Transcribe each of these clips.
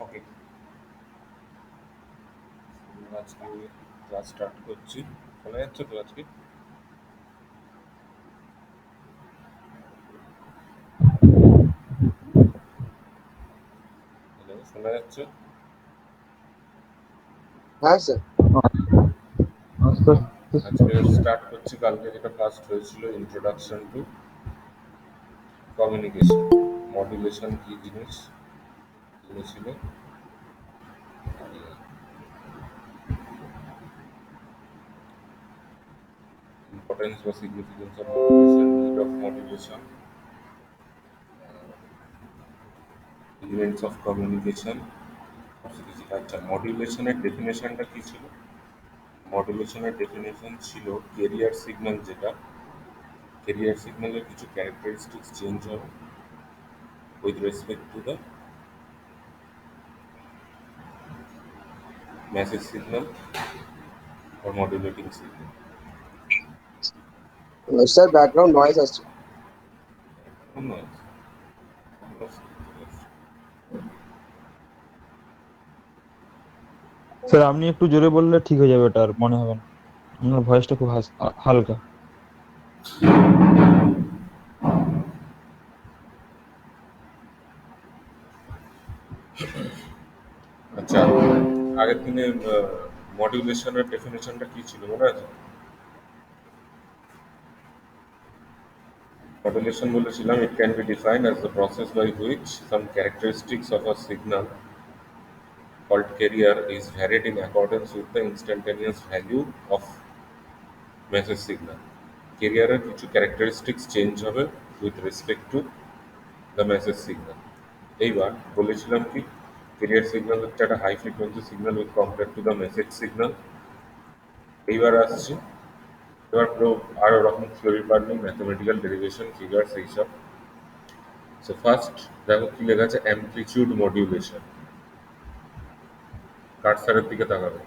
ওকে, আজকে class start করছি। শোনা যাচ্ছে তো আজকে? হ্যালো, শোনা যাচ্ছে? হ্যাঁ স্যার। আজকে স্টার্ট করছি। কালকে যেটা ফার্স্ট হয়েছিল, ইন্ট্রোডাকশন টু কমিউনিকেশন। মডুলেশন কি জিনিস জেনেছিল, ইম্পর্টেন্স বা significance of modulation, need of modulation, events of communication. আচ্ছা, মডুলেশনের ডেফিনেশনটা কি ছিল? মডুলেশনের ডেফিনেশন ছিল কেরিয়ার সিগন্যাল, যেটা কেরিয়ার সিগন্যালের কিছু ক্যারেক্টারিস্টিক্স চেঞ্জ হবে with respect to the message signal or modulating signal. Sir background noise আসছে। Noise. স্যার আপনি একটু জোরে বললে ঠিক হয়ে যাবে, এটা আর মনে হবে না। আপনার ভয়েসটা খুব হালকা। আচ্ছা, আগের দিনে মডুলেশনের ডেফিনেশনটা কি ছিল মনে আছে? মডুলেশন বলেছিলাম, it can be defined as the process by which some characteristics of a signal called carrier is varied in accordance with the instantaneous value of message signal. ক্যারিয়ারের কিছু ক্যারেক্টারিস্টিক্স চেঞ্জ হবে with respect to the message signal. এইবার বলেছিলাম কি, carrier signal হচ্ছে একটা high frequency signal with compare to the message signal. এইবার আসছি, এবার পুরো আরো রকম theory purely, mathematical derivation, figures, এইসব। সো ফার্স্ট দেখো কি লেখা আছে, অ্যামপ্লিচিউড মডিউলেশন। কার্সারের দিকে তাকাবে।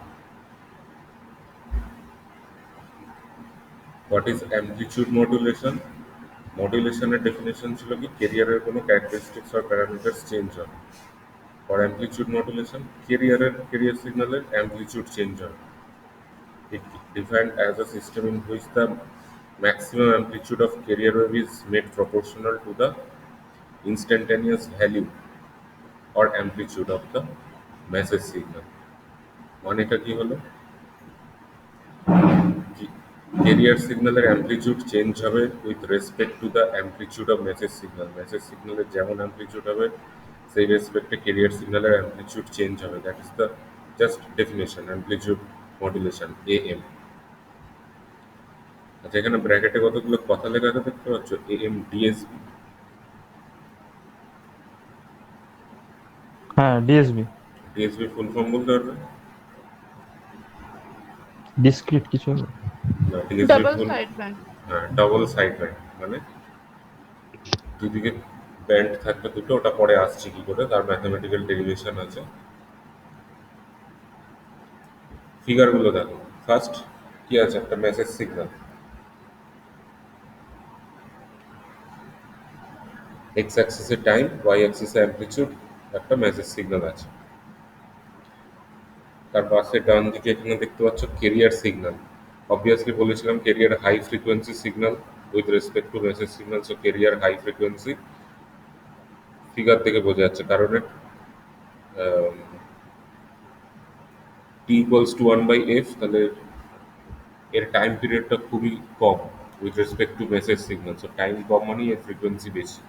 What is amplitude modulation? মডুলেশনের ডেফিনেশন ছিল কি, ক্যারিয়ারের কোনো ক্যারেক্টারিস্টিক্স আর প্যারামিটার্স চেঞ্জ হয়। ফর অ্যামপ্লিচিউড মডুলেশন, ক্যারিয়ার সিগন্যালের অ্যামপ্লিচিউড চেঞ্জ হয়। It defined as a system in which the maximum amplitude of carrier wave is made proportional to the instantaneous value or amplitude of the message signal. মানেটা কি হলো, career সিগন্যালের amplitude change হবে with respect to the amplitude of message signal. Message সিগন্যালের যেমন amplitude হবে সেই রেসপেক্টে career সিগন্যালের অ্যামপ্লিচিউড চেঞ্জ হবে। That is the just definition, amplitude modulation, AM। আচ্ছা, এখানে ব্র্যাকেটে কতগুলো কথা লেখা আছে দেখতে পাচ্ছ, AM DSB। হ্যাঁ, ডিএসবি, ডিএসবি ফুল ফর্ম বলতে পারবে? ডিসক্রিট কিছু হবে। না, ডিএসবি ডাবল ফুল, সাইড ব্যান্ড। হ্যাঁ, ডবল সাইড ব্যান্ড, মানে দুদিকে ব্যান্ড থাকবে দুটো, ওটা পরে আসছে কি করে, তার ম্যাথমেটিক্যাল ডেরিভেশন আছে। ফিগারগুলো দেখো। ফার্স্ট কি আছে, একটা মেসেজ সিগন্যাল, এক্স অ্যাক্সিসে টাইম, ওয়াই অ্যাক্সিসে অ্যামপ্লিচিউড, একটা মেসেজ সিগন্যাল আছে। তার পাশে ডান দিকে এখানে দেখতে পাচ্ছ ক্যারিয়ার সিগন্যাল। অবভিয়াসলি বলেছিলাম carrier high frequency signal with respect to message signal, so carrier high frequency. Figure থেকে বোঝা যাচ্ছে, কারণ টি ইকুয়ালস টু 1/f, তাহলে এর টাইম পিরিয়ডটা খুবই কম with respect to message signal, so time কম মানে এর ফ্রিকোয়েন্সি বেশি।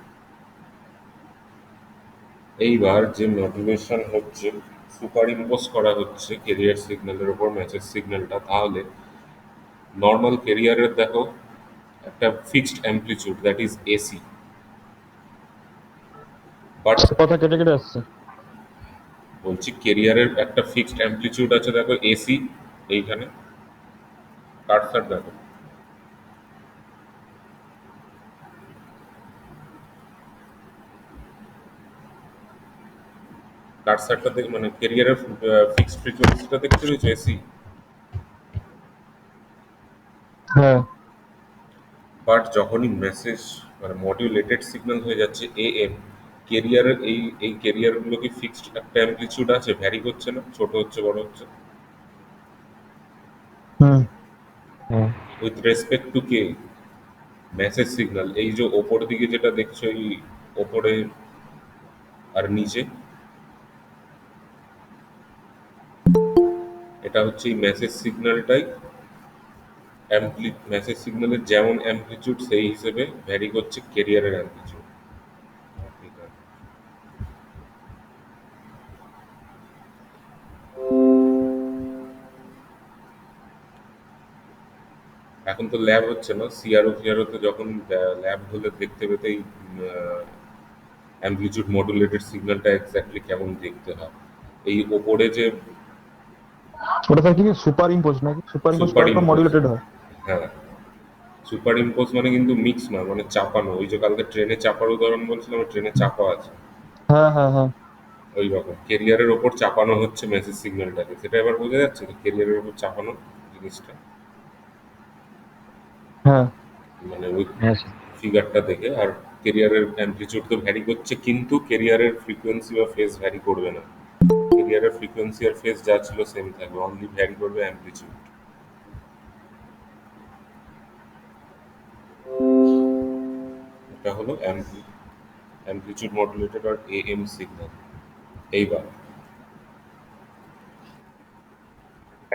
এইবার যে মডুলেশন হচ্ছে, সুপার ইম্পোজ করা হচ্ছে ক্যারিয়ার সিগন্যালের ওপর মেসেজ সিগন্যালটা, তাহলে নর্মাল ক্যারিয়ারের দেখো একটা fixed amplitude, that is AC. But কথা কেটে কেটে আসছে। বলছি ক্যারিয়ারের একটা ফিক্সড অ্যামপ্লিচিউড আছে, দেখো এসি। এইখানে কার্সার দেখো, কার্সারটা দেখ, মানে ক্যারিয়ারের ফিক্সড ফ্রিকোয়েন্সিটা দেখতে পেয়েছো, এসি। হ্যাঁ, বাট যখনই মেসেজ মানে মডিউলেটেড সিগন্যাল হয়ে যাচ্ছে AM, কেরিয়ারের এই কেরিয়ারগুলো কি ফিক্সড একটা অ্যামপ্লিচিউড আছে, ভ্যারি করছে না, ছোট হচ্ছে বড় হচ্ছে হুম। হ্যাঁ। With respect two K? Message signal. এই যে ওপর দিকে যেটা দেখছো, এই ওপরে আর নিচে, এটা হচ্ছে এই মেসেজ সিগন্যালটাই মেসেজ সিগন্যালের যেমন অ্যামপ্লিচিউড সেই হিসেবে ভ্যারি করছে কেরিয়ারের অ্যামপ্লিচিউড। এখন তো ল্যাব হচ্ছে না, সিআরও ফিআরওতে যখন ল্যাব হলে দেখতে পেতেই অ্যামপ্লিচিউড মডুলেটেড সিগন্যালটা এক্স্যাক্টলি কেমন দেখতে হয়। এই ওপরে যে ওটা স্যার কি সুপার ইম্পোজ নাকি? সুপার ইম্পোজ সুপার করার পর ইম্পোজ, মডুলেটেড হয়? হ্যাঁ সুপার ইম্পোজ মানে কিন্তু মিক্স না, মানে চাপানো। ওই যে কালকে ট্রেনে চাপার উদাহরণ বলছিলাম, ট্রেনে চাপা আছে, হ্যাঁ হ্যাঁ হ্যাঁ। ওই রকম ক্যারিয়ারের ওপর চাপানো হচ্ছে মেসেজ সিগন্যালটাকে। সেটা এবার বোঝা যাচ্ছে তো, ক্যারিয়ারের ওপর চাপানো জিনিসটা, হ্যাঁ মানে ওই হ্যাঁ স্যার। ফিগারটা দেখে। আর ক্যারিয়ারের অ্যামপ্লিচিউড তো ভ্যারি করছে, কিন্তু ক্যারিয়ারের ফ্রিকোয়েন্সি বা ফেজ ভ্যারি করবে না। ক্যারিয়ারের ফ্রিকোয়েন্সি আর ফেজ যা ছিল সেম থাকবে, অনলি ভ্যারি করবে অ্যামপ্লিচিউড। এটা হলো অ্যামপ্লিচিউড মডুলেটেড আর এএম সিগন্যাল। এইবার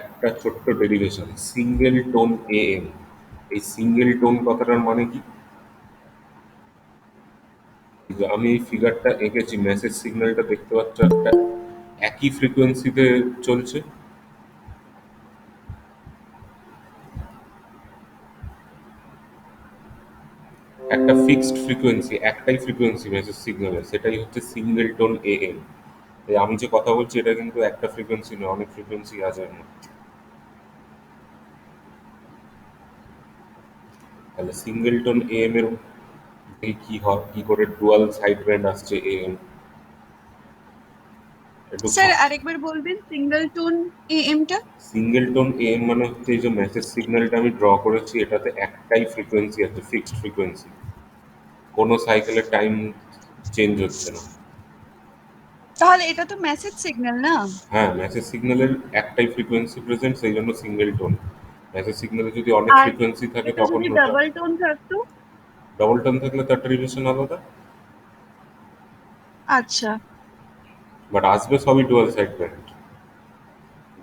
একটা ছোট্ট ডেরিভেশন, সিঙ্গেল টোন এএম। এই সিঙ্গেল টোন কথাটার মানে কি? যে আমি এই ফিগারটা এঁকেছি, মেসেজ সিগন্যালটা দেখতে পাচ্ছ একটা একই ফ্রিকোয়েন্সিতে চলছে। একটা ফিক্সড ফ্রিকোয়েন্সি, একটাই ফ্রিকোয়েন্সি মেসেজ সিগন্যালের, সেটাই হচ্ছে সিঙ্গেল টোন এএম। আমি যে কথা বলছি এটা কিন্তু একটা ফ্রিকোয়েন্সি নয়, অনেক ফ্রিকোয়েন্সি আছে এর মধ্যে। তাহলে সিঙ্গেল টোন এএম এর কি হয়, কি করে ডুয়াল সাইড ব্যান্ড আসছে এএম? একটু স্যার আরেকবার বলবেন সিঙ্গেল টোন এএমটা? সিঙ্গেল টোন এএম মানে হচ্ছে এই যে মেসেজ সিগন্যালটা আমি ড্র করেছি, এটাতে একটাই ফ্রিকোয়েন্সি আছে, ফিক্সড ফ্রিকোয়েন্সি, কোনো সাইকেলে টাইম চেঞ্জ হচ্ছে না। তাহলে এটা তো মেসেজ সিগন্যাল না? হ্যাঁ, মেসেজ সিগন্যালের একটাই ফ্রিকোয়েন্সি প্রেজেন্ট, সেই জন্য সিঙ্গেল টোন। মেসেজ সিগন্যালে যদি অনেক আর ফ্রিকোয়েন্সি থাকে এটা তখন যদি ওটা ডাবল টোন থাকতো? ডবল টোন থাকলে তার ডেরিভেশন আলাদা, আচ্ছা। বাট আসবে সবই ডুয়াল সাইড ব্যান্ড।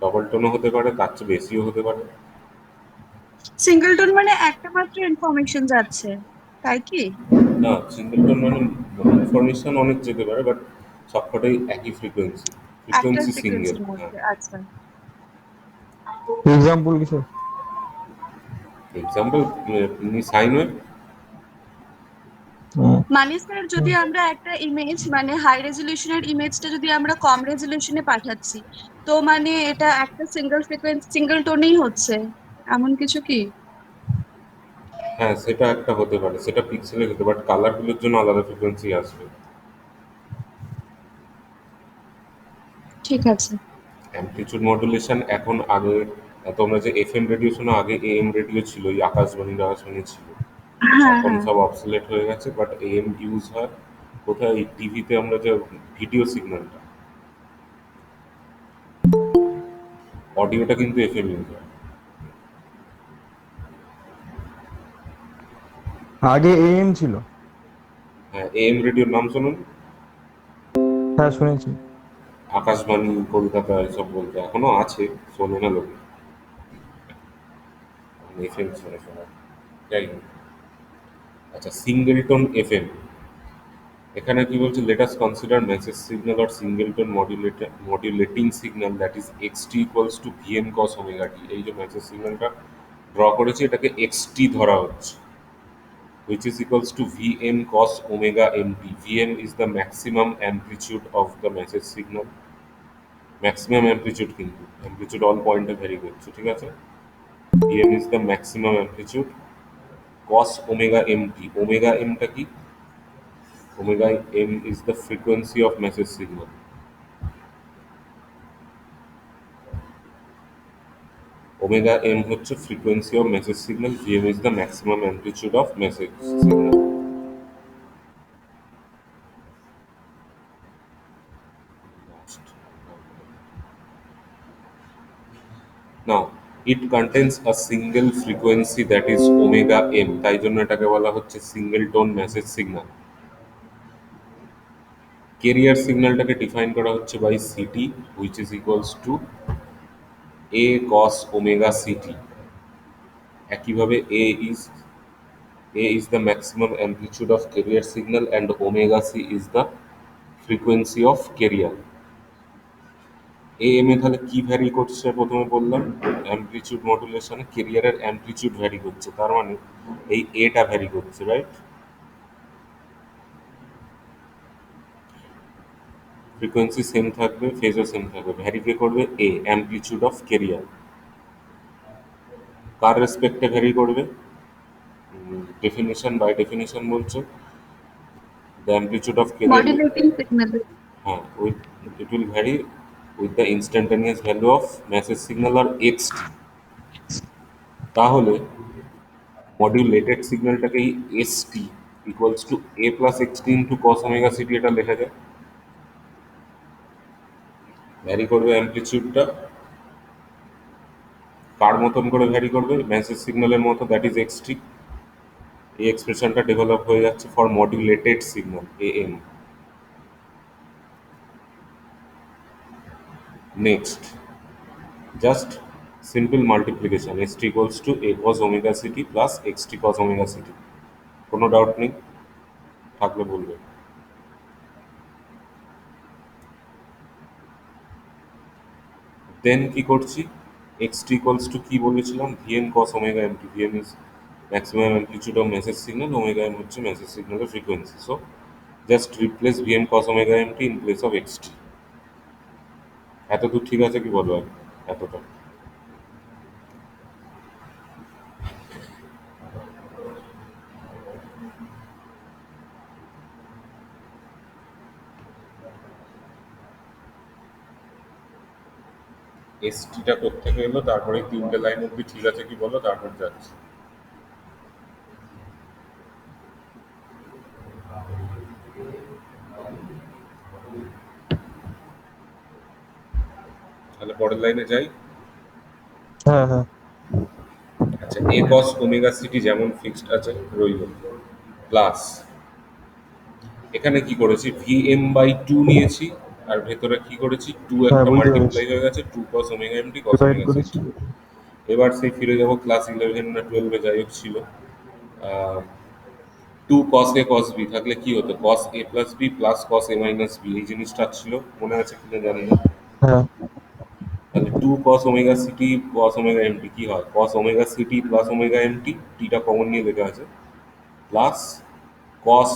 ডবল টোনও হতে পারে, তার চেয়ে বেশিও হতে পারে। সিঙ্গেল টোন মানে একটা মাত্র ইনফরমেশন যাচ্ছে, তাই কি? না, সিঙ্গেল টোন মানে ইনফরমেশন অনেক যেতে পারে, বাট সবকটাই একই ফ্রিকোয়েন্সি, একটা ফ্রিকোয়েন্সি সিঙ্গেল। ফ্রিকোয়েন্সির হ্যাঁ, মধ্যে, আচ্ছা। এক্সাম্পল কিছু? Example sine wave. মানে স্যার যদি আমরা একটা ইমেজ মানে হাই রেজলিউশনের ইমেজটা যদি আমরা কম রেজলিউশনে পাঠাচ্ছি, তো মানে এটা একটা সিঙ্গেল ফ্রিকোয়েন্সি সিঙ্গেল টোনেই হচ্ছে, এমন কিছু কি? হ্যাঁ, সেটা একটা হতে পারে, সেটা পিক্সেলে হতে, বাট কালারগুলোর জন্য আলাদা ফ্রিকোয়েন্সি আসবে। ঠিক আছে। অ্যামপ্লিচিউড মডুলেশন এখন, আগে তোমরা যে এফএম রেডিও শোনো, আগে এএম রেডিও ছিল, ওই আকাশবাণী ছিল, হ্যাঁ এখন হ্যাঁ। সব অবসলেট হয়ে গেছে। বাট এএম ইউজ হয় কোথায়? টিভিতে আমরা যে ভিডিও সিগন্যালটা, অডিওটা কিন্তু এফএম ইউজ হয়। আগে এএম ছিল। হ্যাঁ, এএম রেডিওর নাম শুনুন, হ্যাঁ শুনেছি। আকাশবাণী, কলকাতা, এসব বলতে এখনো আছে, শোনে না লোকে, এফএম শোনে শোনা। যাই হোক, আচ্ছা সিঙ্গেল টোন এফএম, এখানে কি বলছে? Let us consider message signal or single tone modulating signal that is XT equals to VM cos omega T. এই যে মেসেজ সিগন্যালটা ড্র করেছি, এটাকে এক্সটি ধরা হচ্ছে, which is equals to Vm cos omega mt. Vm is the maximum amplitude of the message signal. Maximum amplitude কিন্তু amplitude all point এ vary করছে, ঠিক আছে? Vm is the maximum amplitude cos omega mt. Omega m টা কি? Omega m is the frequency of message signal. Omega m হচ্ছে frequency of message signal. Vm is the maximum amplitude of message signal. It contains a single frequency that is omega M, তাই জন্য এটাকে বলা হচ্ছে single tone message signal. Carrier সিগন্যালটাকে define করা হচ্ছে by CT, which is equals to A cos omega CT. একইভাবে A is the maximum amplitude of carrier signal and omega c is the frequency of carrier. AM এ তাহলে কি vary করছে প্রথমে বললাম, amplitude মডুলেশনে ক্যারিয়ারের অ্যামপ্লিচিউড ভ্যারি করছে, তার মানে এই এটা ভ্যারি করছে, রাইট? ফ্রিকোয়েন্সি সেম থাকবে, ফেজও সেম থাকবে, ভ্যারি কে করবে এ, অ্যামপ্লিচিউড অফ ক্যারিয়ার। কার রেসপেক্টে ভ্যারি করবে? ডেফিনিশন বাই ডেফিনিশন বলছে the amplitude of carrier, modulating signal. হ্যাঁ, with it will vary with the instantaneous value of message signal আর এক্সটি। তাহলে মডিউলেটেড সিগন্যালটাকেই ST equals to A plus XT into cos omega CT এটা লেখা যায়। Vary করবে অ্যামপ্লিচিউডটা কার মতন করে ভ্যারি করবে? মেসেজ সিগন্যালের মতো, দ্যাট ইজ এক্সটি। এই এক্সপ্রেশনটা ডেভেলপ হয়ে যাচ্ছে for modulated signal AM. Next, just simple multiplication, S T equals to A cos omega CT plus X T cos omega CT. কোনো ডাউট নেই? থাকলে বলবে। দেন কি করছি? এক্স টি ইকুয়ালস টু কি বলেছিলাম? VM cos omega M T. VM is maximum amplitude of message signal, omega M হচ্ছে message সিগন্যালের frequency. So just replace VM cos omega M T in place of X T. এতদূর ঠিক আছে কি বলো? আর এতটা এসটিটা কোত্থেকে এলো, তারপরে তিনটে লাইন অব্দি ঠিক আছে কি বলো, তারপর যাচ্ছি। তাহলে পরের লাইনে যাই। হ্যাঁ হ্যাঁ আচ্ছা, এ কস ওমেগা সিটি যেমন ফিক্সড আছে রইল, প্লাস এখানে কি করেছি? ভিএম বাই টু নিয়েছি, আর ভেতরে কি করেছি? টু হ্যাঁ একটা বুঝতে পেরেছি, মাল্টিপ্লাই হয়ে গেছে, two cos omega M T cos divide omega করেছি। সিটি। এবার সেই ফিরে যাবো ক্লাস 11 না 12-এ, যাই হোক ছিল, টু কস এ কস বি থাকলে কি হতো? কস এ প্লাস বি প্লাস কস এ মাইনাস বি, এই জিনিসটা ছিল, মনে আছে কিনা জানি না। হ্যাঁ তাহলে two cos omega CT cos omega M T কি হয়? Cos omega CT plus omega M T, টিটা কমন নিয়ে লেখা আছে, plus cos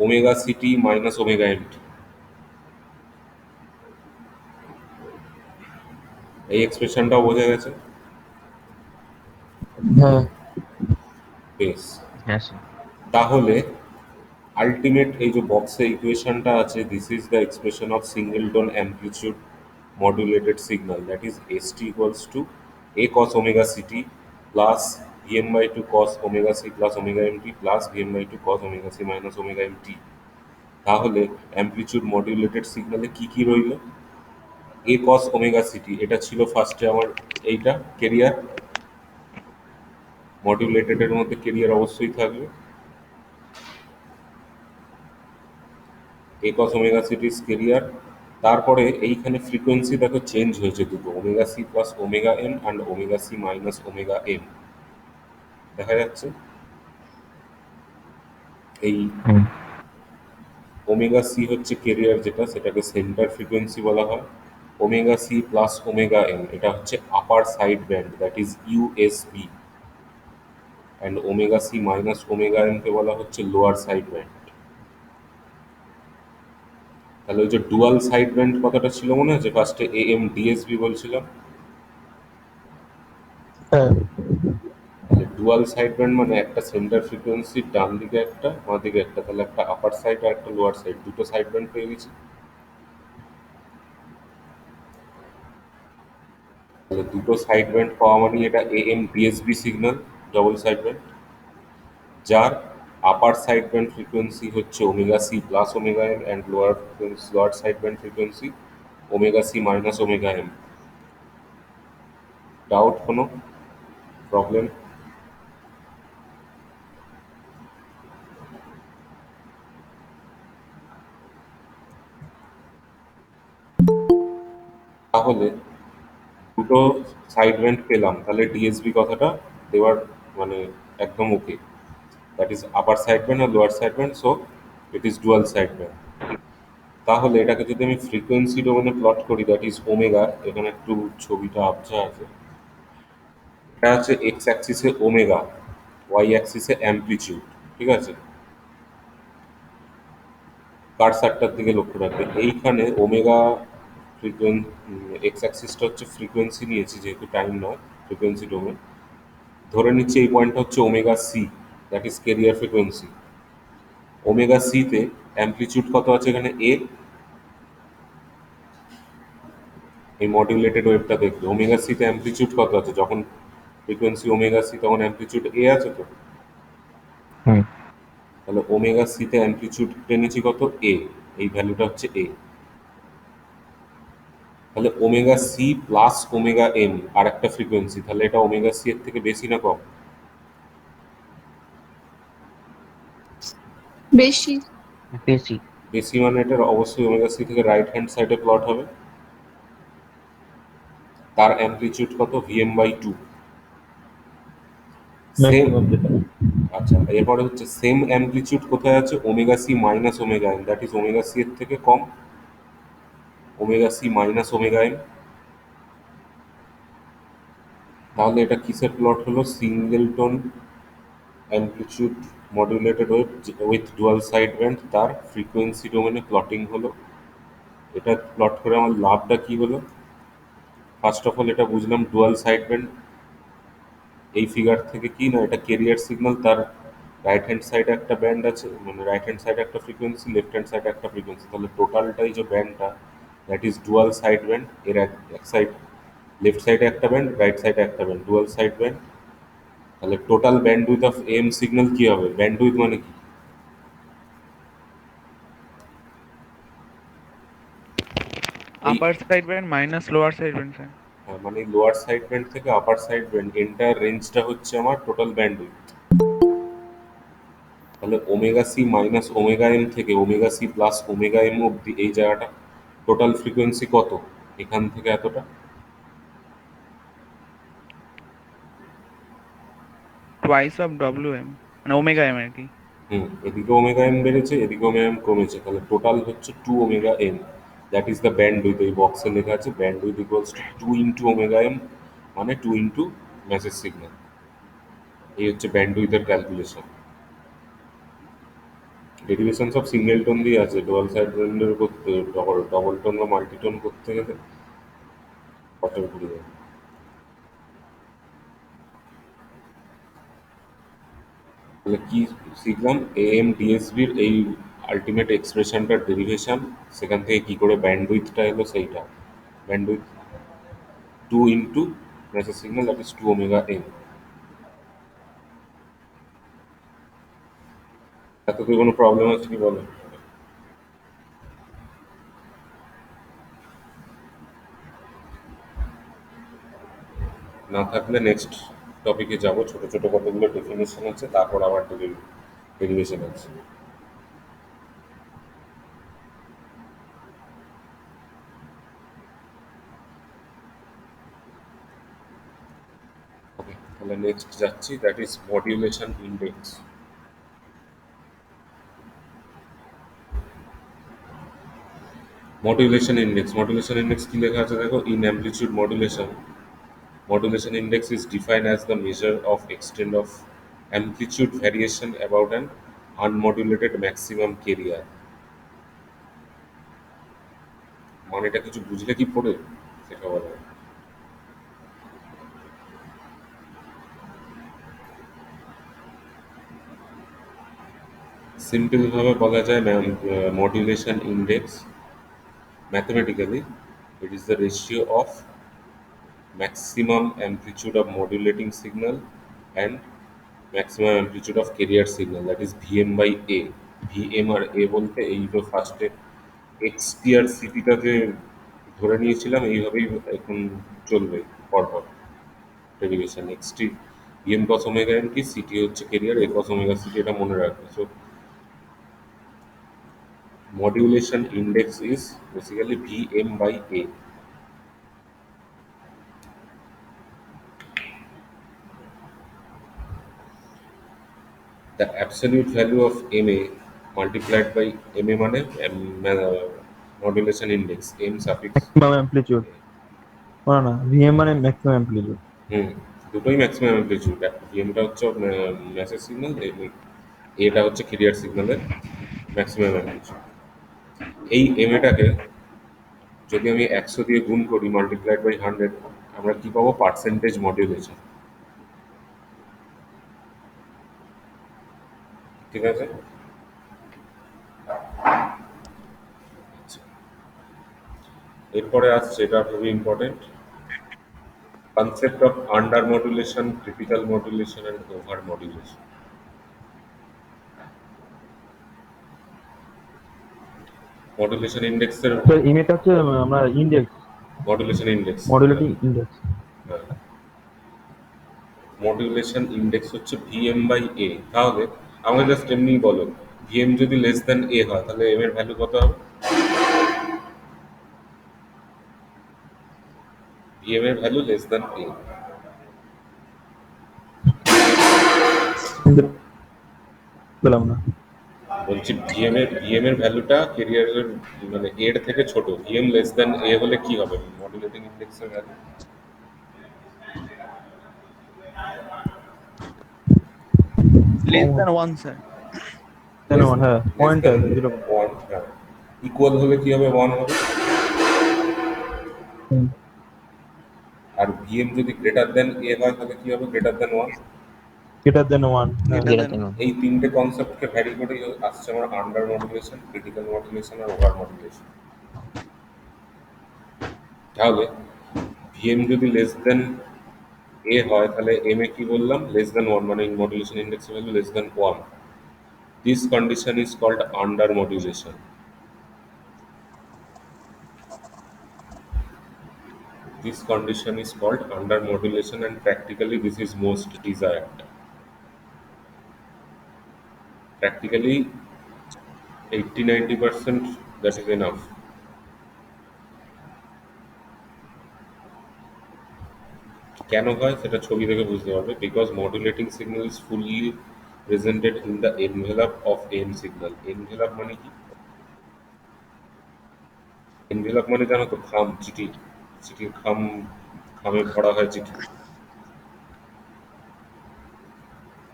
omega CT minus omega M T. এই এক্সপ্রেশনটাও বোঝা গেছে? হ্যাঁ বেশ, হ্যাঁ স্যার। তাহলে আলটিমেট এই যে বক্সে ইকুয়েশনটা আছে, this is the expression of singleton amplitude modulated signal, that is S T equals to A cos omega CT plus VM by two cos omega C plus omega M T plus VM by two cos omega C minus omega M T. তাহলে amplitude modulated সিগন্যালে কি কি রইল? এ cos omega CT, এটা ছিল ফার্স্টে আমার এইটা career, মডুলেটেডের মধ্যে কেরিয়ার অবশ্যই থাকবে। A cos omega CT is carrier. তারপরে এইখানে ফ্রিকোয়েন্সি দেখো চেঞ্জ হয়েছে দুটো, omega C plus omega M and omega C minus omega M, দেখা যাচ্ছে। এই হুম। ওমেগা সি হচ্ছে কেরিয়ার, যেটা সেটাকে সেন্টার ফ্রিকোয়েন্সি বলা হয়। Omega C plus omega M এটা হচ্ছে upper side band, that is USB, and omega C minus omega M কে বলা হচ্ছে লোয়ার সাইড ব্যান্ড। তাহলে ওই যে ডুয়াল সাইড ব্যান্ড কথাটা ছিল মনে আছে? ফার্স্টে এ এম ডিএসবি বলছিলাম। হ্যাঁ তাহলে ডুয়াল সাইড ব্যান্ড মানে একটা সেন্টার ফ্রিকোয়েন্সি, ডান দিকে একটা বাঁ দিকে একটা, তাহলে একটা আপার সাইড আর একটা লোয়ার সাইড, দুটো সাইড ব্যান্ড পেয়ে গেছি। তাহলে দুটো সাইড ব্যান্ড পাওয়া মানে এটা A M DSB signal, double side band, যার আপার সাইড ব্যান্ড ফ্রিকোয়েন্সি হচ্ছে omega C plus omega M and lower side band frequency omega C minus omega M. Doubt কোনো প্রবলেম? তাহলে দুটো সাইড ব্যান্ড পেলাম, তাহলে ডিএসবি কথাটা দেওয়ার মানে একদম okay, that is upper side band আর lower side band, so it is dual side band. তাহলে এটাকে যদি আমি ফ্রিকোয়েন্সি ডোমেনে প্লট করি, দ্যাট ইজ ওমেগা, এখানে একটু ছবিটা আবছা আছে, এটা হচ্ছে এক্স অ্যাক্সিসে ওমেগা, ওয়াই অ্যাক্সিসে অ্যামপ্লিচিউড, ঠিক আছে? কার্সারটার দিকে লক্ষ্য রাখবে, এইখানে ওমেগা ফ্রিকোয়েন্সি, এক্স অ্যাক্সিসটা হচ্ছে ফ্রিকোয়েন্সি নিয়েছি যেহেতু টাইম নয়, ফ্রিকোয়েন্সি ডোমেন। ধরে নিচ্ছি এই পয়েন্টটা হচ্ছে omega C, that is carrier frequency. Omega সিতে অ্যামপ্লিচিউড কত আছে এখানে? এ। এই মডিউলেটেড ওয়েভটা দেখবে ওমেগা সিতে অ্যামপ্লিচিউড কত আছে, যখন ফ্রিকোয়েন্সি ওমেগা সি তখন অ্যামপ্লিচিউড এ আছে তো। হুম। তাহলে ওমেগা সিতে অ্যামপ্লিচিউড টেনেছি কত? এ, এই ভ্যালুটা হচ্ছে এ। তাহলে omega C plus omega M আর একটা ফ্রিকোয়েন্সি, তাহলে এটা ওমেগা সি এর থেকে বেশি না কম? বেশি। বেশি। বেশি মানে এটার অবশ্যই ওমেগা সি থেকে রাইট হ্যান্ড সাইডে প্লট হবে। তার অ্যামপ্লিচিউড কত? VM by two. Same, maximum যেটা। আচ্ছা এরপরে হচ্ছে সেম অ্যামপ্লিচিউড কোথায় আছে? Omega C minus omega M, that is omega C এর থেকে কম, omega C minus omega M. তাহলে এটা কিসের প্লট হলো? Single tone amplitude modulated wave with dual side band, তার ফ্রিকোয়েন্সি ডোমেনে প্লটিং হলো। এটা প্লট করে আমার লাভটা কি হলো? ফার্স্ট অফ অল এটা বুঝলাম ডুয়াল সাইড ব্যান্ড, এই ফিগার থেকে কি না, এটা কেরিয়ার সিগন্যাল, তার রাইট হ্যান্ড সাইডে একটা ব্যান্ড আছে, মানে রাইট হ্যান্ড সাইডে একটা ফ্রিকোয়েন্সি, লেফট হ্যান্ড সাইডে একটা ফ্রিকোয়েন্সি, তাহলে টোটালটাই যে ব্যান্ডটা that is dual side band. এর এক সাইড, লেফট সাইডে একটা ব্যান্ড, রাইট সাইডে একটা ব্যান্ড, ডুয়াল সাইড ব্যান্ড। তাহলে total bandwidth of M signal কি হবে? ব্যান্ড উইথ মানে কি? এই upper side band minus lower side band, sir. মানে লোয়ার সাইড ব্যান্ড থেকে আপার সাইড ব্যান্ড এন্টায়ার রেঞ্জটা হচ্ছে আমার টোটাল ব্যান্ড উইথ। তাহলে omega C minus omega M থেকে omega C plus omega M অব্দি এই জায়গাটা টোটাল ফ্রিকোয়েন্সি কত? এখান থেকে এতটা। টুয়াইস অফ ডব্লিউ এম, মানে ওমেগা এম আর কি। এদিকে ওমেগা এম বেড়েছে, এদিকে ওমেগা এম কমেছে, তাহলে টোটাল হচ্ছে two omega M, that is the bandwidth. এই বক্সে লেখা আছে bandwidth equals to two into omega M, মানে টু ইন্টু মেসেজ সিগন্যাল। এই হচ্ছে ব্যান্ড উইথের ক্যালকুলেশন। ডেরিভেশন সব সিঙ্গেল টোন দিয়ে আছে, ডুয়াল সাইড ব্যান্ডের করতে ডবল টোন বা মাল্টিটোন করতে গেলে কটার ঘুরে যাবে। তাহলে কি শিখলাম? এএম ডিএসবির এই আলটিমেট এক্সপ্রেশনটার ডেরিভেশন, সেখান থেকে কি করে ব্যান্ডউইথটা এলো সেইটা। Bandwidth two into message signal, that is two omega N. এততে কোনো প্রবলেম আছে কি বলো? না থাকলে নেক্সট টপিকে যাব, ছোট ছোট কতগুলো ডেফিনেশন আছে, তারপর আবার ডেরিভেশন আছে। ওকে, তাহলে নেক্সট যাচ্ছি, that is modulation index. Modulation index কি লেখা আছে দেখো? In amplitude modulation, modulation index is defined as the measure of extent of amplitude variation about an unmodulated maximum carrier। মানেটা কিছু বুঝলে কি পড়ে সেটা বলো। সিম্পল ভাবে বলা যায় modulation index mathematically it is the ratio of maximum amplitude of modulating signal and maximum amplitude of carrier signal, that is vm by a। vm আর a বলতে এই তো ফার্স্টে এক্সটি আর সিটিটাকে ধরে নিয়েছিলাম, এইভাবেই এখন চলবে পরপর। Derivation. XT VM cos omega M কি, সিটি হচ্ছে carrier, A cos omega CT, এটা মনে রাখবে। So modulation index is basically Vm by A. The absolute value of Ma multiplied by Ma মানে modulation index, m suffix maximum amplitude না না VM মানে maximum amplitude. হুম, দুটোই maximum amplitude. ভিএমটা হচ্ছে message signal, এটা হচ্ছে ক্লিয়ার সিগন্যালের ম্যাক্সিমাম অ্যামপ্লিটিউড। এই এমএটাকে যদি আমি 100 দিয়ে গুণ করি মাল্টিপ্লাইড বাই 100, আমরা কি পাবো? Percentage modulation. ঠিক আছে? এরপরে আসছে, এটা খুবই important, concept of under modulation, critical modulation and over modulation. Modulation ইন্ডেক্সের স্যার ইমেটা হচ্ছে আমরা index, modulation index, modulating index. Modulation index হচ্ছে ভিএম বাই এ। তাহলে আমাকে জাস্ট এমনি বলো, ভিএম যদি লেস দ্যান এ হয় তাহলে এম এর ভ্যালু কত হবে? ভিএম এর ভ্যালু লেস দ্যান এ। পেলাম না। বলছি ভিএম এর ভ্যালুটা কেরিয়ারের মানে এর থেকে ছোট, ভিএম লেস দ্যান এ হলে কি হবে মডুলেটিং ইন্ডেক্সের ভ্যালু? Less than 1 sir. হ্যাঁ পয়েন্ট জিরো। ইকুয়াল হলে কি হবে? 1 হবে। আর ভিএম যদি গ্রেটার দেন এ হয় তাহলে কি হবে? Greater than 1। Greater than 1। এই তিনটে কনসেপ্টকে ভ্যারি করে আসছে আমার আন্ডার মডুলেশন, ক্রিটিক্যাল মডুলেশন আর ওভার মডুলেশন। তাহলে ভিএম যদি লেস দেন এ হয় তাহলে এম এ কি বললাম? লেস দেন 1, মানে modulation index value less than 1। This condition is called under modulation. This condition is called under modulation, and practically this is most desired. Practically 80-90% that is enough. কেন হয় সেটা ছবি দেখে বুঝতে পারবে। Because modulating signal is fully presented in the envelope of N signal. Envelope মানে কি? Envelope মানে জানো তো? খাম, চিঠি, চিঠির খামে ভরা হয় চিঠি।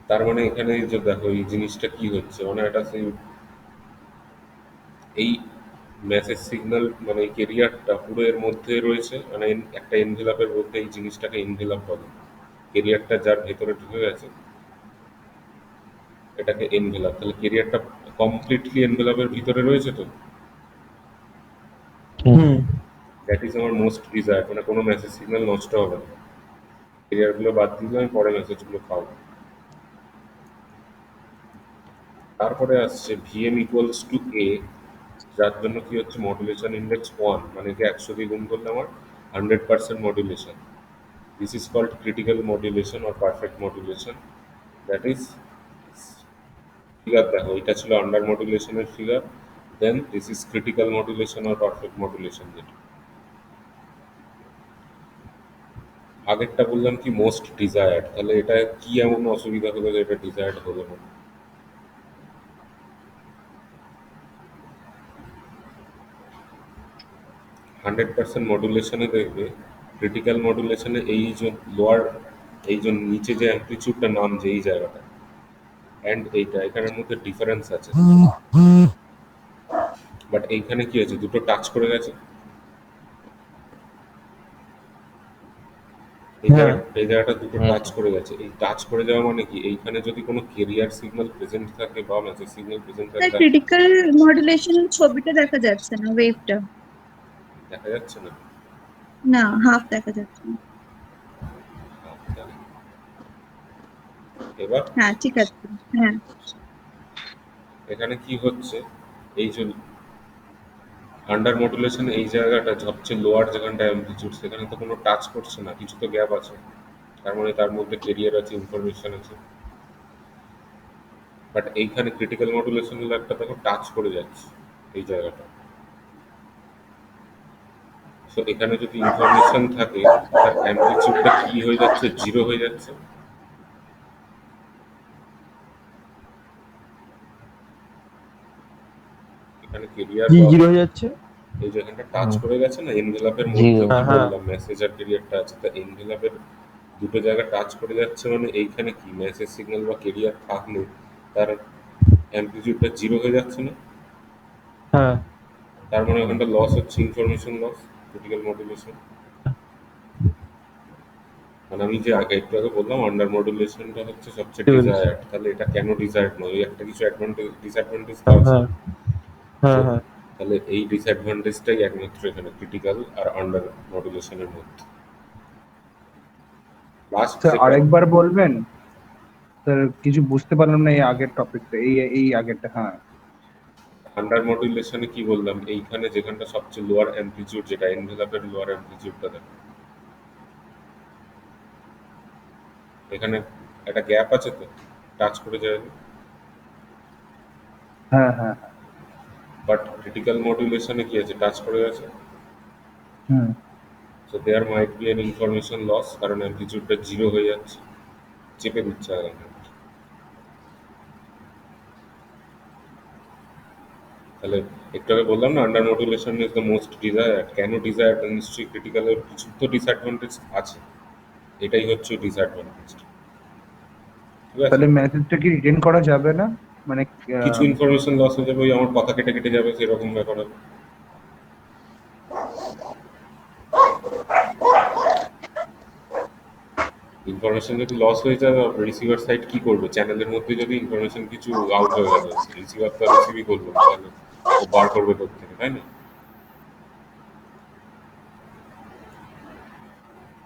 তার মানে এখানে যে দেখো এই জিনিসটা কি হচ্ছে, মানে এটা সেই এই মেসেজ সিগন্যাল মানে এই কেরিয়ারটা পুরো এর মধ্যে রয়েছে, মানে একটা এনভেলপের মধ্যে এই জিনিসটাকে এনভেলপ বলে। কেরিয়ারটা যার ভেতরে ঢুকে গেছে এটাকে এনভেলপ। তাহলে কেরিয়ারটা কমপ্লিটলি এনভেলপের ভিতরে রয়েছে তো, দ্যাট ইজ আমার মোস্ট ডিজায়ার। মানে কোনো মেসেজ সিগন্যাল নষ্ট হবে না, কেরিয়ারগুলো বাদ দিলে আমি পরে মেসেজগুলো খাওয়াবো। তারপরে আসছে ভিএম ইকুয়ালস টু এ, যার জন্য কি হচ্ছে মডুলেশন ইন্ডেক্স 1, মানে কি 100 দিয়ে গুণ করলে আমার 100% modulation. This is called critical modulation or perfect modulation. That is figure দেখো, এটা ছিল আন্ডার মডুলেশনের figure, then this is critical modulation or perfect modulation. যেটা আগেরটা বললাম কি মোস্ট ডিজায়ার্ড, তাহলে এটা কি এমন অসুবিধা হলো যে এটা ডিজায়ার্ড হলো না? 100% মডুলেশনে দেখবে, ক্রিটিক্যাল মডুলেশনে এই যে লোয়ার, এই যে নিচে যে অ্যামপ্লিচিউডটা নাম যে এই জায়গাটা অ্যান্ড এইটা, এখানের মধ্যে ডিফারেন্স আছে। বাট এইখানে কি আছে? দুটো টাচ করে গেছে। এই জায়গাটা দুটো টাচ করে গেছে। এই টাচ করে যাওয়া মানে কি? এইখানে যদি কোনো কেরিয়ার সিগন্যাল প্রেজেন্ট থাকে বা মেসেজ সিগন্যাল প্রেজেন্ট থাকে, ক্রিটিক্যাল মডুলেশন ছবিটা দেখা যাচ্ছে না, ওয়েভটা দেখা যাচ্ছে না। না, হাফ দেখা যাচ্ছে না। এবার হ্যাঁ ঠিক আছে। হ্যাঁ এখানে কি হচ্ছে? এই যে আন্ডার মডুলেশন এই জায়গাটা সবচেয়ে লোয়ার যেখানটা অ্যামপ্লিচিউড, সেখানে তো কোনো টাচ করছে না, কিছু তো গ্যাপ আছে। তার মানে তার মধ্যে কেরিয়ার আছে, ইনফরমেশন আছে। বাট এইখানে ক্রিটিক্যাল মডুলেশন হলো একটা, দেখো টাচ করে যাচ্ছে এই জায়গাটা। সো এখানে যদি ইনফরমেশন থাকে, তার অ্যামপ্লিচিউডটা কি হয়ে যাচ্ছে, জিরো হয়ে যাচ্ছে। এখানে কেরিয়ার কি বা জিরো হয়ে যাচ্ছে? এই যেখানটা টাচ করে গেছে না এনভেলাপের মধ্যে, জিরো। কি হ্যাঁ বললাম মেসেজ আর কেরিয়ারটা আছে, তা এনভেলাপের দুটো জায়গা টাচ করে যাচ্ছে মানে এইখানে কি মেসেজ সিগন্যাল বা কেরিয়ার থাকলে তার অ্যামপ্লিচিউডটা জিরো হয়ে যাচ্ছে না। হ্যাঁ তার মানে ওখানটা লস হচ্ছে, ইনফরমেশন লস, ক্রিটিক্যাল মডুলেশন। মানে আমি যে আগে একটু আগে বললাম আন্ডার মডুলেশনটা হচ্ছে সবচেয়ে বুঝতে পেরেছি। ডিজায়ার্ড, তাহলে এটা কেন ডিজায়ার্ড নয়, ওই একটা কিছু অ্যাডভান্টেজ ডিসঅ্যাডভান্টেজ তো আছে। হ্যাঁ হ্যাঁ So, হ্যাঁ তাহলে এই ডিসঅ্যাডভান্টেজটাই একমাত্র এখানে ক্রিটিক্যাল আর আন্ডার মডুলেশনের মধ্যে। লাস্ট স্যার যেটা আরেকবার বলবেন? স্যার কিছু বুঝতে পারলাম না এই আগের টপিকটা, এই আগেরটা। হ্যাঁ, আন্ডার মডুলেশনে কি বললাম, এইখানে যেখানটা সবচেয়ে লোয়ার অ্যামপ্লিচিউড, যেটা এনভেলাপের লোয়ার অ্যামপ্লিচিউডটা দেখো, এখানে একটা গ্যাপ আছে তো, টাচ করে যায়। হ্যাঁ, হ্যাঁ, বাট ক্রিটিক্যাল মডুলেশনে কি আছে, টাচ করে গেছে। Hmm. So there might be an information loss, কারণ অ্যামপ্লিচিউডটা জিরো হয়ে যাচ্ছে, চেপে দিচ্ছে আগে। তাহলে একটু আগে বললাম না under modulation is the most desired. কেন ডিজায়ার্ড? নিশ্চয়ই ক্রিটিক্যালের কিছু তো ডিসঅ্যাডভান্টেজ আছে, এটাই হচ্ছে ডিসঅ্যাডভান্টেজ। ঠিক আছে, তাহলে মেসেজটা কি রিটেন করা যাবে না? মানে কিছু ইনফরমেশন লস হয়ে যাবে, ওই আমার কথা কেটে কেটে যাবে, সেরকম ব্যাপার হবে। ইনফরমেশন যদি লস হয়ে যায়, রিসিভার সাইড কি করবে? চ্যানেলের মধ্যে যদি ইনফরমেশন কিছু আউট হয়ে গেল, রিসিভার তো রিসিভই করবে না, তাহলে ও বার করবে কোথা থেকে, তাই না?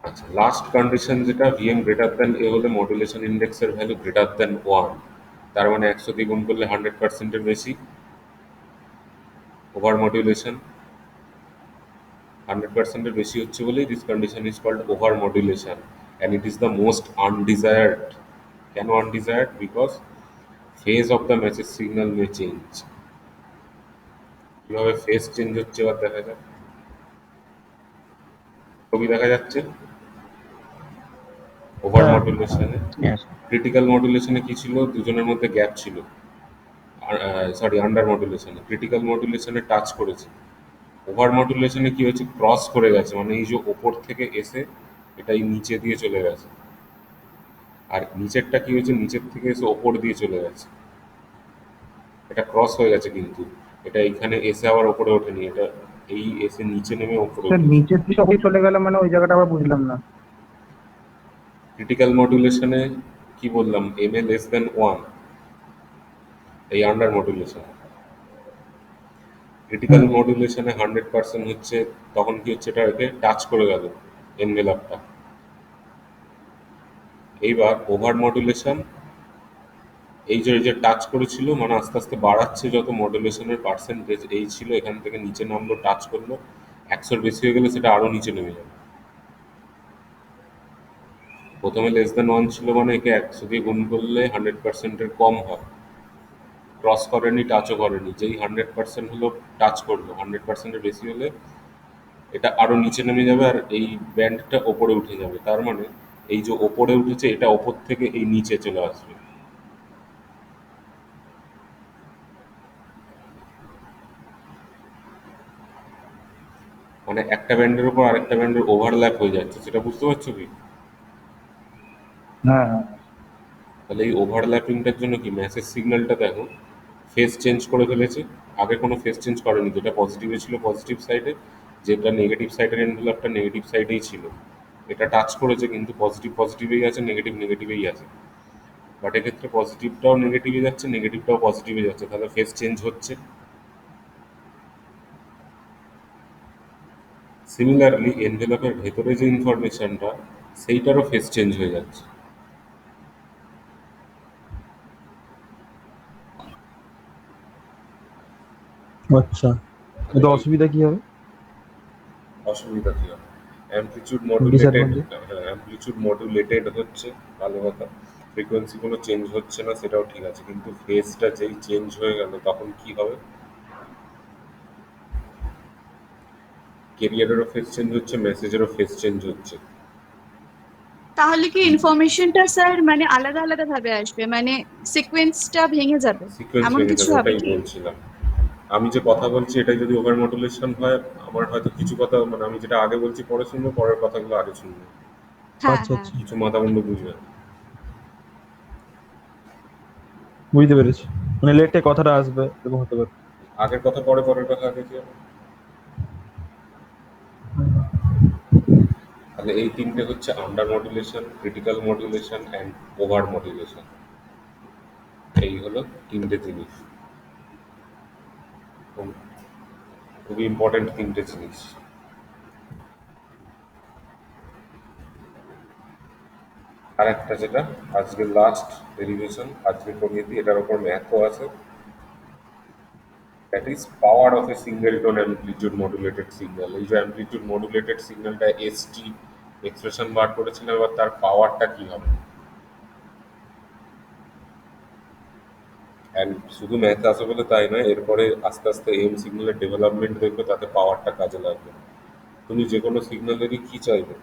আচ্ছা, লাস্ট কন্ডিশন যেটা ভিএম গ্রেটার দেন এ হলে মডুলেশন ইন্ডেক্সের ভ্যালু গ্রেটার দেন 1, তার মানে 100 দিয়ে গুণ করলে 100%-এর বেশি। ওভার মডুলেশন 100%-এর বেশি হচ্ছে বলেই this condition is called over modulation, and it is the most undesired. কেন undesired? Because phase of the message signal may change. কিভাবে ফেজ চেঞ্জ হচ্ছে এবার দেখা যাক। ছবি দেখা যাচ্ছে ওভার হ্যাঁ মডুলেশনে। Yes. ক্রিটিক্যাল মডুলেশনে কি ছিল? দুজনের মধ্যে গ্যাপ ছিল। সরি, আন্ডার মডুলেশনে। ক্রিটিক্যাল মডুলেশনে টাচ করেছে। ওভার মডুলেশনে কি হয়েছে? ক্রস করে গেছে, মানে এই যে ওপর থেকে এসে এটাই নিচে দিয়ে চলে গেছে। আর নিচেরটা কি হয়েছে? নিচের থেকে এসে ওপর দিয়ে চলে গেছে। এটা ক্রস হয়ে গেছে, কিন্তু এটা এইখানে এসে আবার ওপরে ওঠেনি, এটা এই এসে নিচে নেমে ওপরে স্যার উঠেছে। নিচের দিকে সবই চলে গেল, মানে ওই জায়গাটা আবার বুঝলাম না। ক্রিটিক্যাল মডুলেশনে কি বললাম? এম এ লেস দেন 1, এই আন্ডার মডুলেশন। ক্রিটিক্যাল মডুলেশনে 100% হচ্ছে, তখন কি হচ্ছে? এটা একে টাচ করে গেল এনভেলপটা। এইবার ওভার মডুলেশন, এই যে টাচ করেছিল, মানে আস্তে আস্তে বাড়াচ্ছে, যত মডুলেশনের পার্সেন্টেজ এই ছিল, এখান থেকে নিচে নামলো, টাচ করলো, 100-র বেশি হয়ে গেলে সেটা আরো নিচে নেমে যাবে। প্রথমে লেস দেন 1 ছিল, মানে একে 100 দিয়ে গুণ করলে 100%-এর কম হয়। ক্রস করেনি, টাচও করেনি। যেই 100% হলো, টাচ করলো, 100%-এর বেশি হলে এটা আরো নিচে নেমে যাবে, আর এই ব্যান্ডটা ওপরে উঠে যাবে। তার মানে এই যে ওপরে উঠেছে, এটা ওপর থেকে এই নিচে চলে আসবে। মানে একটা ব্যান্ডের উপর আরেকটা ব্যান্ডের ওভারল্যাপ হয়ে যাচ্ছে, সেটা বুঝতে পারছো কি? হ্যাঁ, হ্যাঁ। তাহলে এই ওভারল্যাপিংটার জন্য কি মেসেজ সিগন্যালটা দেখো ফেজ চেঞ্জ করে ফেলেছে। আগে কোনো ফেজ চেঞ্জ করেনি, যেটা পজিটিভে ছিল পজিটিভ সাইডে, যেটা নেগেটিভ সাইডের এনভেলপটা নেগেটিভ সাইডেই ছিল। এটা টাচ করেছে, কিন্তু পজিটিভ পজিটিভেই আছে, নেগেটিভ নেগেটিভেই আছে। বাট এক্ষেত্রে পজিটিভটাও নেগেটিভে যাচ্ছে, নেগেটিভটাও পজিটিভে যাচ্ছে, তাহলে ফেজ চেঞ্জ হচ্ছে। সিমিলারলি এনভেলপের ভেতরে যে ইনফরমেশনটা, সেইটারও ফেজ চেঞ্জ হয়ে যাচ্ছে। আচ্ছা, এটা অসুবিধা কি হবে? অসুবিধা কি হবে? Amplitude modulated, disadvantage? Amplitude modulated হচ্ছে, ভালো কথা, ফ্রিকোয়েন্সি কোনো চেঞ্জ হচ্ছে না, সেটাও ঠিক আছে, কিন্তু ফেজটা যেই চেঞ্জ হয়ে গেল তখন কি হবে? ক্যারিয়ারেরও ফেজ চেঞ্জ হচ্ছে, মেসেজেরও ফেজ চেঞ্জ হচ্ছে। তাহলে কি ইনফরমেশনটা স্যার মানে আলাদা আলাদা ভাবে আসবে, মানে সিকোয়েন্সটা ভেঙে যাবে, সিকোয়েন্স এমন ভেঙে কিছু যাবে, হবে ওটাই কি? বলছিলাম। আমি যে কথা বলছি এটাই যদি ওভার মডুলেশন হয়, আমার হয়তো কিছু কথা, মানে আমি যেটা আগে বলছি পরে শুনবো, পরের কথাগুলো আগে শুনবো, হ্যাঁ আচ্ছা হ্যাঁ আচ্ছা, কিছু মাথা মুন্ডু বুঝবে। বুঝতে পেরেছি, মানে লেটে কথাটা আসবে এরকম হতে পারে। আগের কথা পরে, পরের কথা আগে কি হবে? তাহলে এই তিনটে হচ্ছে under modulation, critical modulation and over modulation. এই হলো তিনটে জিনিস, খুবই ইম্পর্টেন্ট তিনটে জিনিস। আর একটা যেটা আজকের লাস্ট ডেরিভেশন আজকে করিয়ে দিই, এটার উপর ম্যাথও আছে, that is power of a single tone amplitude modulated signal. এই যে অ্যামপ্লিটিউড মডুলেটেড সিগন্যালটা এসটি এক্সপ্রেশন বার করেছিলাম, এবার তার পাওয়ারটা কি হবে? অ্যান্ড শুধু ম্যাথ আছে বলে তাই নয়, এরপরে আস্তে আস্তে এম সিগন্যালের ডেভেলপমেন্ট দেখবে, তাতে পাওয়ারটা কাজে লাগবে। তুমি যে কোনো সিগন্যালেরই কি চাইবে,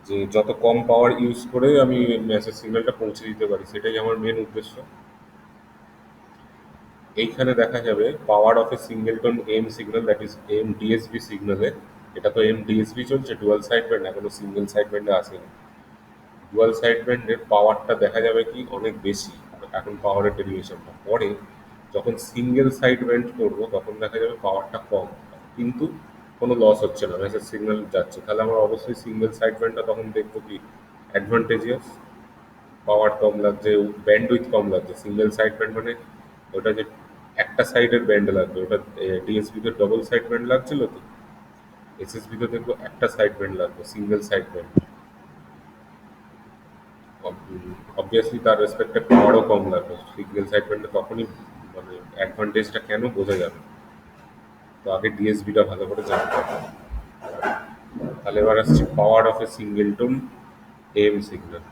যে যত কম পাওয়ার ইউজ করে আমি মেসেজ সিগন্যালটা পৌঁছে দিতে পারি, সেটাই আমার মেন উদ্দেশ্য। এইখানে দেখা যাবে power of a single tone M signal, that is M DSB সিগন্যালে, এটা তো এম ডিএসবি চলছে, ডুয়াল সাইড ব্যান্ড, এখনো সিঙ্গেল সাইড ব্যান্ডে আসেনি। ডুয়াল সাইড ব্যান্ডের পাওয়ারটা দেখা যাবে কি অনেক বেশি, এখন পাওয়ারের ডেরিভেশনটা পরে যখন সিঙ্গেল সাইড ব্যান্ড করবো তখন দেখা যাবে পাওয়ারটা কম, কিন্তু কোনো লস হচ্ছে না, মেসেজ সিগন্যাল যাচ্ছে। তাহলে আমরা অবশ্যই সিঙ্গেল সাইড ব্যান্ডটা তখন দেখবো কি অ্যাডভান্টেজিয়াস, পাওয়ার কম লাগছে, ব্যান্ড উইথ কম লাগছে। সিঙ্গেল সাইড ব্যান্ড মানে ওটা যে একটা সাইডের ব্যান্ড লাগবে, ওটা ডিএসপিতে ডবল সাইড ব্যান্ড লাগছিল, তো এসএসবিতে দেখবো একটা সাইড ব্যান্ড লাগবে, সিঙ্গেল সাইড ব্যান্ড। অবভিয়াসলি তার রেসপেক্টে পাওয়ারও কম লাগবে, সিঙ্গেল সাইড ব্যান্ডে তখনই মানে অ্যাডভান্টেজটা কেন বোঝা যাবে। তো আগে ডিএসবিটা ভালো করে জানতে হবে। তাহলে এবার আসছে power of a single tone AM signal.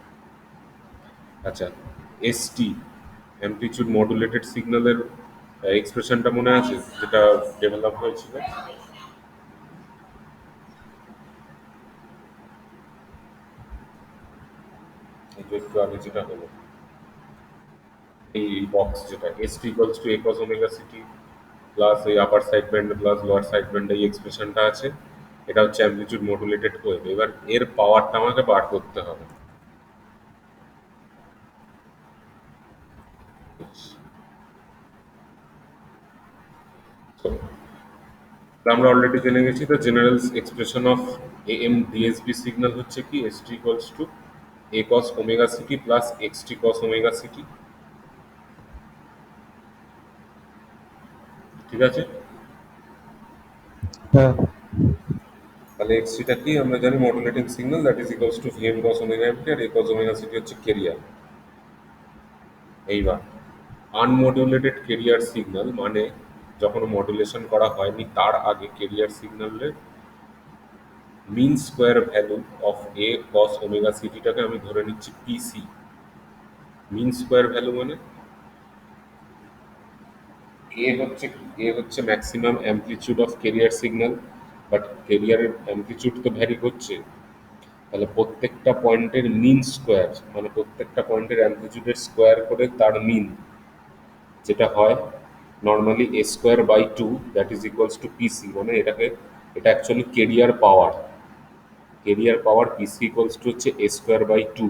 আচ্ছা, এসটি অ্যামপ্লিটিউড মডুলেটেড সিগন্যালের এক্সপ্রেশনটা মনে আছে যেটা ডেভেলপ হয়েছিল? এই যে একটু আগে যেটা হলো, এই বক্স যেটা ST equals to A cos omega CT plus এই upper side band plus lower side band, এই এক্সপ্রেশনটা আছে, এটা হচ্ছে অ্যামপ্লিটিউড মডুলেটেড ওয়েভ। এবার এর পাওয়ারটা আমাকে বার করতে হবে। তো আমরা অলরেডি জেনে গেছি, the general expression of AM DSB signal হচ্ছে কি ST equals to A cos omega CT plus XT cos omega CT, ঠিক আছে? হ্যাঁ, তাহলে এক্সটিটা কি আমরা জানি, modulating signal, that is equals to VM cos omega MT, আর এ কস ওমেগা সিটি হচ্ছে কেরিয়ার। এইবার আনমডুলেটেড কেরিয়ার সিগন্যাল মানে যখন মডুলেশন করা হয়নি তার আগে কেরিয়ার সিগন্যালের mean square value of A cos omega সিটিটাকে আমি ধরে নিচ্ছি পিসি। মিন স্কোয়ার ভ্যালু মানে এ হচ্ছে maximum amplitude of carrier signal, but কেরিয়ারের অ্যামপ্লিটিউড তো ভ্যারি করছে, তাহলে প্রত্যেকটা পয়েন্টের মিন স্কোয়ার মানে প্রত্যেকটা পয়েন্টের অ্যামপ্লিটিউডের স্কোয়ার করে তার মিন, যেটা হয় normally A square by two, that is equals to PC. মানে এটা actually carrier power, carrier power PC equals to হচ্ছে A square by two.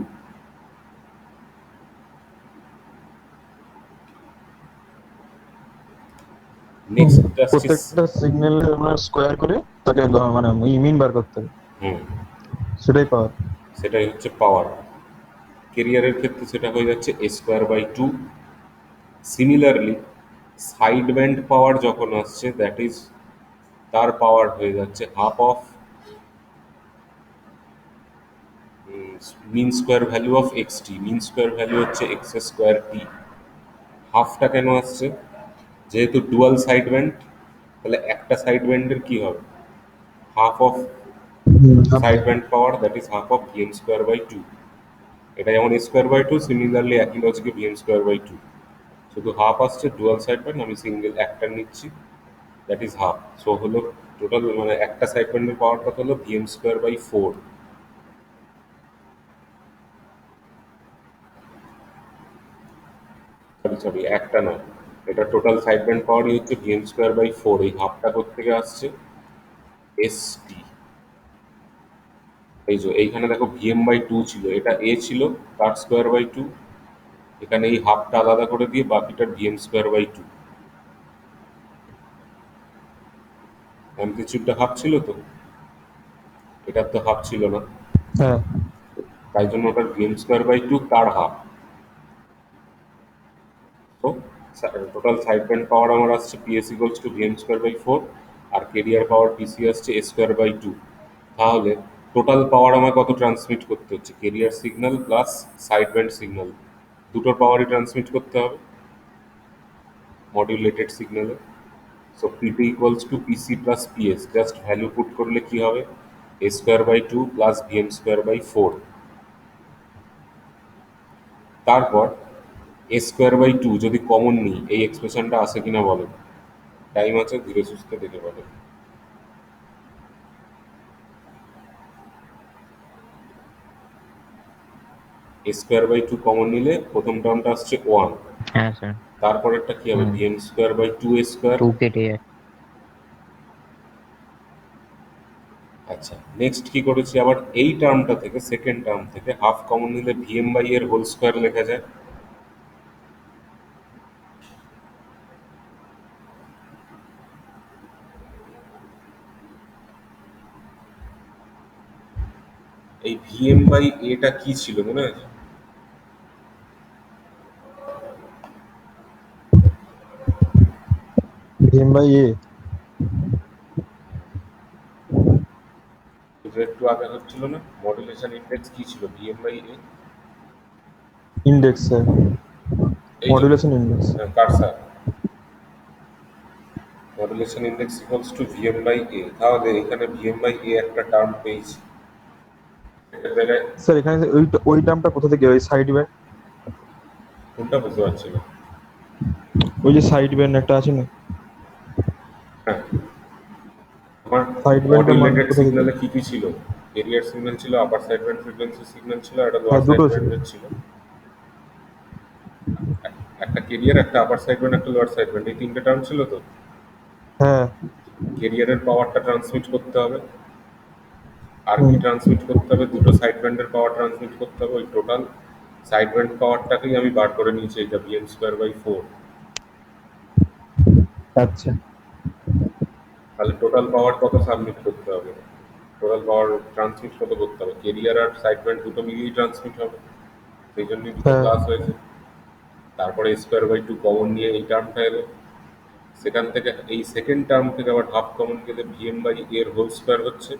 Next আসছে, প্রত্যেকটা সিগন্যাল আমরা স্কোয়ার করে তাকে মানে মিন বার করতে হবে, হুম, সেটাই পাওয়ার। সেটাই হচ্ছে পাওয়ার। কেরিয়ারের ক্ষেত্রে সেটা হয়ে যাচ্ছে A square by two. Similarly side band power যখন আসছে, দ্যাট ইজ তার পাওয়ার হয়ে যাচ্ছে half of mean square value of X T. Mean square value হচ্ছে এক্স স্কোয়ার টি। হাফটা কেন আসছে? যেহেতু ডুয়াল সাইড ব্যান্ড, তাহলে একটা সাইড ব্যান্ডের কি হবে, হাফ অফ half সাইড দেয়। Band power that is half of VM square by two. এটা যেমন স্কোয়ার বাই টু, সিমিলারলি একই লজিকে ভিএম স্কোয়ার বাই টু, শুধু হাফ আসছে ডুয়াল সাইড ব্যান্ড, আমি সিঙ্গেল একটা নিচ্ছি, দ্যাট ইজ হাফ। সো হলো টোটাল মানে একটা সাইড ব্যান্ডের পাওয়ার কত হলো VM square by four. Sorry sorry, একটা নয়, এটা টোটাল সাইড ব্যান্ড পাওয়ারই হচ্ছে ভিএম স্কোয়ার বাই ফোর। এই হাফটা কোথেকে আসছে, এস টি। এই যে এইখানে দেখো ভিএম বাই টু ছিল, এটা এ ছিল, তার স্কোয়ার বাই টু, এখানে এই হাফটা আলাদা করে দিয়ে বাকিটা ভিএম স্কোয়ার বাই টু। অ্যামপ্লিচিউডটা হাফ ছিল তো, এটার তো হাফ ছিল না, হ্যাঁ তাই জন্য ওটার ভিএম স্কোয়ার বাই টু তার হাফ। তো টোটাল সাইড ব্যান্ড পাওয়ার আমার আসছে PS equals to VM square by four, আর কেরিয়ার পাওয়ার পিসি আসছে এ স্কোয়ার বাই টু। তাহলে টোটাল পাওয়ার আমার কত ট্রান্সমিট করতে হচ্ছে, carrier signal plus side band signal, দুটোর পাওয়ারই ট্রান্সমিট করতে হবে মডিউলেটেড সিগন্যালে। So PP equals to PC plus PS, just value put করলে কি হবে, A square by two plus VM square by four. তারপর এ স্কোয়ার বাই টু যদি কমন নিই, এই এক্সপ্রেশনটা আসে কিনা বলো, টাইম আছে, ধীরে সুস্থে দেখে বলো। এ স্কোয়ার বাই টু কমন নিলে প্রথম টার্মটা আসছে ওয়ান, হ্যাঁ স্যার। তারপরেরটা কি হবে, VM square by two A square. 2 কেটে যায়। আচ্ছা, নেক্সট কি করেছি, আবার এই টার্মটা থেকে সেকেন্ড টার্ম থেকে হাফ কমন নিলে ভিএম বাই এর হোল স্কোয়ার লেখা যায়। এই ভিএম বাই এটা কি ছিল মনে আছে, ভিএম বাই এ এটা একটু আগে হচ্ছিল না, মডুলেশন ইন্ডেক্স কি ছিল, VM by A, index sir, এই যে মডুলেশন ইন্ডেক্স। কারসার, modulation index equals to VM by A. তাহলে এখানে ভিএম বাই এ একটা টার্ম পেয়েছি, এটার জায়গায় স্যার এখানে ওই টার্মটা কোথা থেকে, ওই সাইড ব্যান্ড, কোনটা বুঝতে পারছি না। ওই যে সাইড ব্যান্ড একটা আছে না, হ্যাঁ, আমার সাইড ব্যান্ডের মান মডুলেটেড কোথা থেকে? সিগন্যালে কি কি ছিল, এরিয়ার সিগন্যাল ছিল, আপার সাইড ব্যান্ড ফ্রিকোয়েন্সি সিগন্যাল ছিল, একটা লোয়ার হ্যাঁ সাইড দুটো ছিল। ব্যান্ডের ছিল, একটা কেরিয়ার, একটা আপার সাইড ব্যান্ড, একটা লোয়ার সাইড ব্যান্ড, এই তিনটে টার্ম ছিল তো। হ্যাঁ কেরিয়ারের পাওয়ারটা ট্রান্সমিট করতে হবে, আর কি হুম, ট্রান্সমিট করতে হবে, দুটো সাইড ব্যান্ডের পাওয়ার ট্রান্সমিট করতে হবে, ওই টোটাল সাইড ব্যান্ড পাওয়ারটাকেই আমি বার করে নিয়েছি, এটা ভিএম স্কোয়ার বাই ফোর। আচ্ছা তাহলে টোটাল পাওয়ার কত সাবমিট করতে হবে, টোটাল পাওয়ার ট্রান্সমিট কত করতে হবে, কেরিয়ার আর সাইড ব্যান্ড দুটো মিলিয়েই ট্রান্সমিট হবে, সেই জন্যই দুটো হ্যাঁ প্লাস হয়েছে। তারপরে স্কোয়ার বাই টু কমন নিয়ে এই টার্মটা এলো, সেখান থেকে এই সেকেন্ড টার্ম থেকে আবার হাফ কমন গেলে ভিএম বাই এর হোল স্কোয়ার হচ্ছে।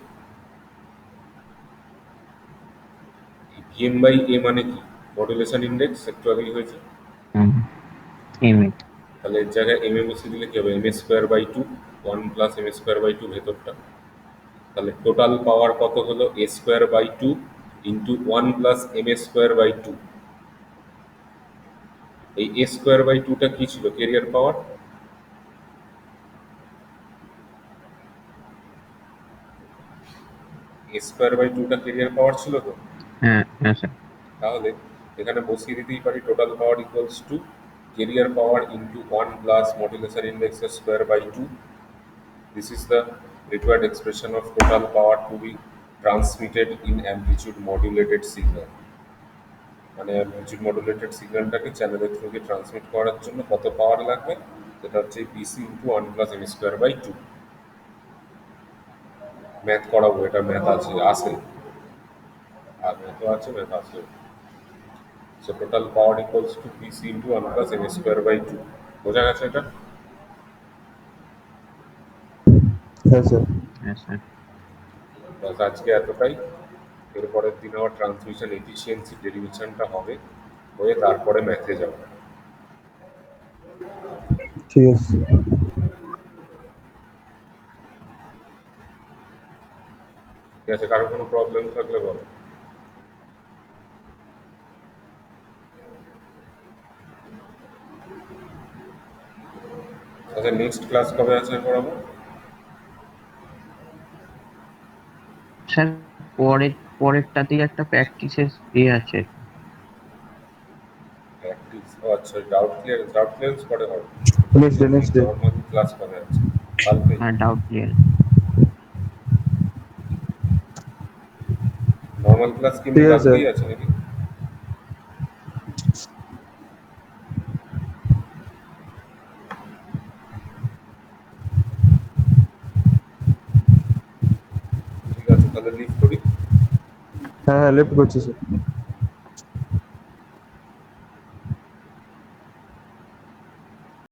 ভিএম বাই এ মানে কি, মডুলেশন ইন্ডেক্স, একটু আগেই হয়েছে। ইমেজ। তাহলে এর জায়গায় এম এ বসে দিলে কি হবে, M A square by two, one plus M square by two ভেতরটা। তাহলে টোটাল পাওয়ার কত হলো, A square by two into one plus M A square by two. এই এ স্কোয়ার বাই টুটা কি ছিল, carrier power, A square by টুটা carrier power ছিল তো। হ্যাঁ হ্যাঁ স্যার। তাহলে এখানে বসিয়ে দিতেই পারি total power equals to carrier power into one plus modulation index square by two. This is the required expression of total power to be transmitted in amplitude modulated signal. মানে অ্যামপ্লিটিউড মডুলেটেড সিগন্যালটাকে চ্যানেলের through দিয়ে transmit করার জন্য কত পাওয়ার লাগবে, সেটা হচ্ছে PC into one plus M square by two. Math করাবো, এটা ম্যাথ আছে আসে, আর ম্যাথও আছে, ম্যাথ আছে। So total power equals to PC into one plus M square by two. বোঝা গেছে এটা? হ্যাঁ স্যার। হ্যাঁ স্যার। বাস আজকে এতটাই। এরপরের দিন আবার ট্রান্সমিশন এফিসিয়েন্সি ডেরিভেশনটা হবে, হয়ে তারপরে ম্যাথে যাবো। ঠিক আছে। ঠিক আছে, কারো কোনো প্রবলেম থাকলে বলো। আচ্ছা, নেক্সট ক্লাস কবে আছে পড়াবো? স্যার পরেরটাতেই একটা প্র্যাকটিসের আছে। প্র্যাকটিস, ও আচ্ছা, ডাউট ক্লিয়ারেন্স পরে হবে। নেক্সট ডে নর্মাল ক্লাস কবে আছে? কালকে? হ্যাঁ, ডাউট ক্লিয়ার। নর্মাল ক্লাস কি ঠিক আছে, কালকেই আছে নাকি? ঠিক আছে, তাহলে লিভ করি। হ্যাঁ হ্যাঁ লেফট করছি স্যার।